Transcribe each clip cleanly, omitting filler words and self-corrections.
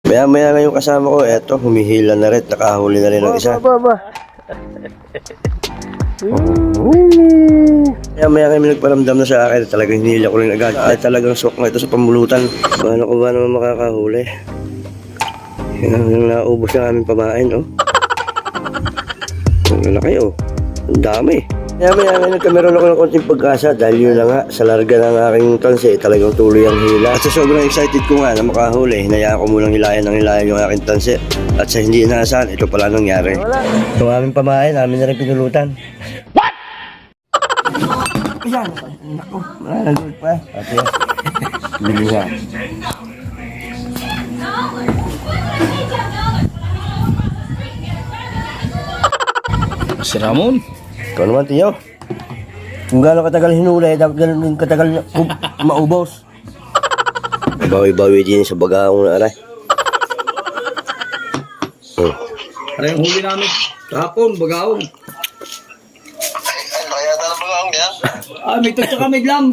Maya-maya nga yung kasama ko, eto, humihila na rin, nakahuli na rin ng isa. Maya-maya nga may nagparamdam na sa akin, talagang hinila ko rin agad. Ay talagang sok nga ito sa pamulutan. Paano ko ba naman makakahuli? Yung naubos ng aming pamain, oh. Ang laki, oh. Ang dami. Maya-maya nga nagkameron ako ng konting pag-asa dahil yun na nga, sa larga ng aking tanse, talagang tuloy ang hila. At sa sobrang excited ko nga na makahuli, hinayaan ko munang hilayan yung aking tanse. At sa hindi inaasahan, ito pala nangyari. Yung aming pamain, namin na rin pinulutan. What? Ayan, naku, malalagot pa. Ate, bili nga. Si Ramon. Ikaw naman, Tiyo. Kung gano'ng katagal hinuli, dapat gano'ng katagal maubos. Bawi-bawi din sa bagaong na aray. Ano yung huli namin? Kahapon, bagaong. Kaya na ng bagaong yan? May tagsa kami lang.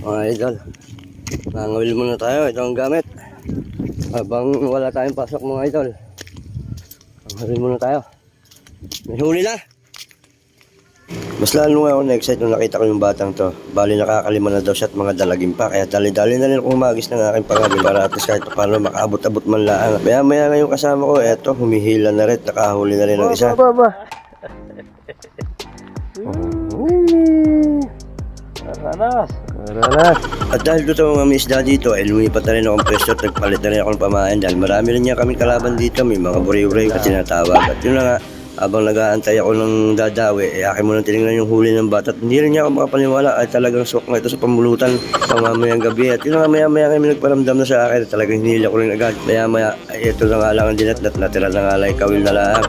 Mga idol, nangawil muna tayo. Ito ang gamit. Habang wala tayong pasok mga idol, nangawil muna tayo. May huli na. Mas lalo nga ako na-excite nung nakita ko yung batang to. Bali nakakalima na daw siya at mga dalagim pa. Kaya dali-dali na rin ako humagis ng aking pangabil para at least kahit paano makaabot-abot man lang. Maya-maya nga yung kasama ko, eto, humihila na rin, nakahuli na rin ng isa. Aranas. At dahil totoo mga isda dito, ay lumipat na rin akong pwesto at nagpalit na rin ako ng pamain dahil marami rin niya kaming kalaban dito, may mga buri-buri at tinatawag. At yun na nga, habang nag-aantay ako ng dadawi, akin mo nang tinignan yung huli ng bata at hindi rin niya ako makapaniwala ay talagang sok nga ito sa pamulutan pamamayang gabi. At yun na nga, maya-maya may nagparamdam na sa akin, talagang hinila ko rin agad. Maya-maya, ay ito na nga lang ang dinatnat, natira na nga lang kawil na lang.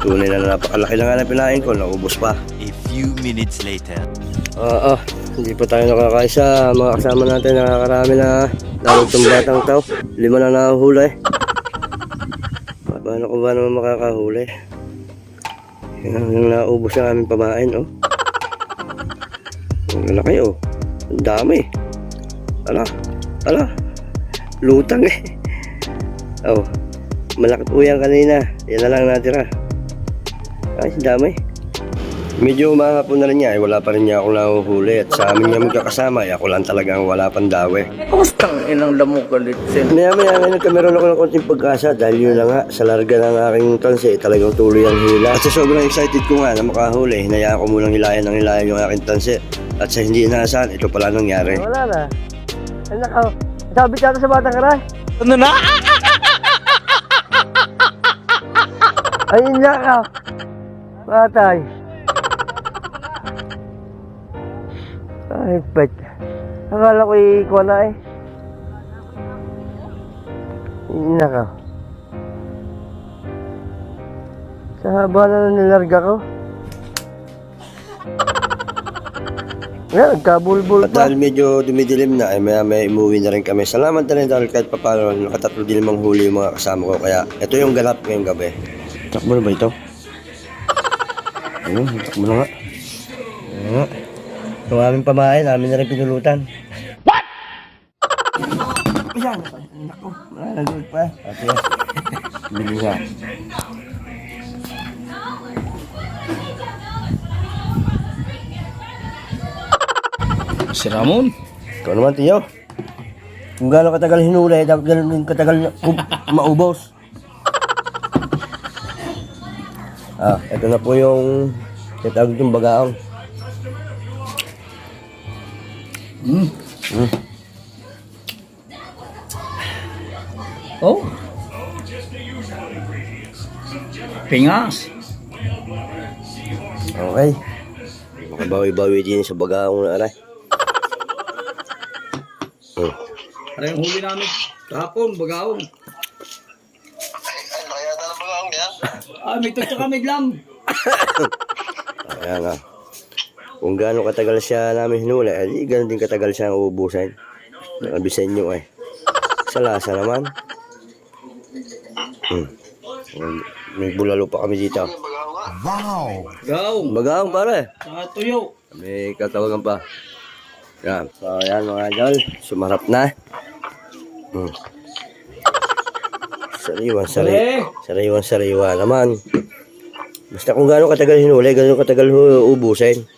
Tunay na napakalaki na nga na pinain ko, naubos pa. A few minutes later. Hindi pa tayo nakakaisa. Mga kasama natin nakakarami na. Lalo itong batang tao. 5 na nahuhuli. Paano ko ba naman makakahuli? Yung naubos ng aming pamain, oh. Ang laki, oh. Ang dami. Ala. Lutang eh. Oh. Malaki po yan kanina. Yan na lang natira. Ay, dami. Medyo umahapon na rin niya, wala pa rin niya ako nahuhuli at sa amin niya magkakasama, ako lang talagang wala pang dawe. Kustang inang lamok galit sin. Maya-maya nga nagkameron ako ng konting pag-asa dahil yun na nga, sa larga ng aking tanse, talagang tuloy ang hila. At sa sobrang excited ko nga na makahuli, hinayaan ko munang hilayan yung aking tanse. At sa hindi inaasahan, ito pala nangyari. Wala na. Ay, nakaw. Sabi siya sa batang karay. Ano na? Ay, nakaw. Batay. Ay, bet. Akala ko ikuha na eh. Nakaw. Sa haba na nilarga ko. Yan, nagkabulbul At pa. dahil medyo dumidilim na, ay may umuwi na rin kami. Salamat na rin dahil kahit papano, nakatatlo din namang huli yung mga kasama ko. Kaya ito yung ganap ngayong gabi. Takbo na ba ito? Ayun, takbo na nga. Ayun nga. Yung aming pamain, namin na rin pinulutan. What? Ayan, naku, malalagot pa. Ate, bili nga. Si Ramon. Ikaw naman, Tiyo. Kung gano'ng katagal hinuli, dapat gano'ng katagal maubos. Ito na po yung tinatawag itong bagaong. Oh. Pingas. Okay. Makabawi-bawi din sa bagaong na aray. Ano yung huli namin? Kahapon, bagaong. Kaya na ng bagaong yan? May tagsa kami lang. Ayan nga. Kung gaano katagal siya namin hinuli, ay gano'n din katagal siya ang uubusin. Nakabisan nyo eh. Sa lasa naman. May bulalo pa kami dito. Bagaong nga? Gaong. Bagaong pare. Saka tuyo. May katawagan pa. Yan. So ayan mga idol. Sumarap na. Hmm. Sariwang Eh, sariwa naman. Basta kung gaano katagal hinuli, gaano katagal ubusin.